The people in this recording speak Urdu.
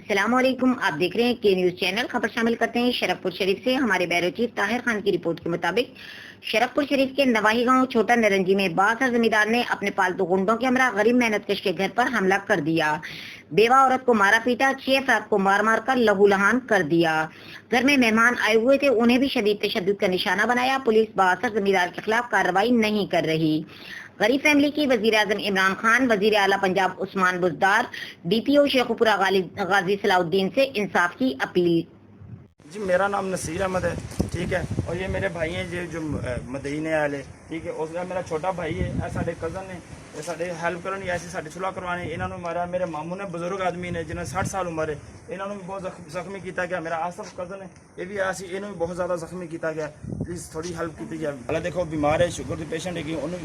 السلام علیکم، آپ دیکھ رہے ہیں کے نیوز چینل۔ خبر شامل کرتے ہیں شرقپور شریف سے۔ ہمارے بیورو چیف طاہر خان کی رپورٹ کے مطابق شرقپور شریف کے نواحی گاؤں چھوٹا نرنجی میں باثر زمیندار نے اپنے پالتو گنڈوں کے ہمراہ غریب محنت کش کے گھر پر حملہ کر دیا۔ بیوہ عورت کو مارا پیٹا، 6 افراد کو مار مار کر لہو لہان کر دیا۔ گھر میں مہمان آئے ہوئے تھے، انہیں بھی شدید تشدد کا نشانہ بنایا۔ پولیس باثر زمیندار کے خلاف کارروائی نہیں کر رہی۔ غریب فیملی کی وزیر اعظم عمران خان، وزیر اعلیٰ پنجاب عثمان بزدار، ڈی پی او شرقپور غازی صلاح الدین سے انصاف کی اپیل۔ جی میرا نام نصیر احمد ہے، ٹھیک ہے، اور یہ میرے بھائی ہیں جو مدینے والے، ٹھیک ہے، اس کا میرا چھوٹا بھائی ہے، یہ سارے کزن نے، یہ سارے ہیلپ کرنے ایسے سارے صلح کروانے، انہوں نے مارا۔ میرے ماموں نے بزرگ آدمی نے جنہیں 60 سال عمر ہے، انہوں نے بھی بہت زخمی کیتا گیا۔ میرا آصف کزن ہے، یہ بھی ایسی، انہوں نے بھی بہت زیادہ زخمی کیتا گیا۔ پلیز تھوڑی ہیلپ کی جائے۔ اللہ دیکھو بیمار ہے، شوگر کے پیشنٹ ہے کہ انہوں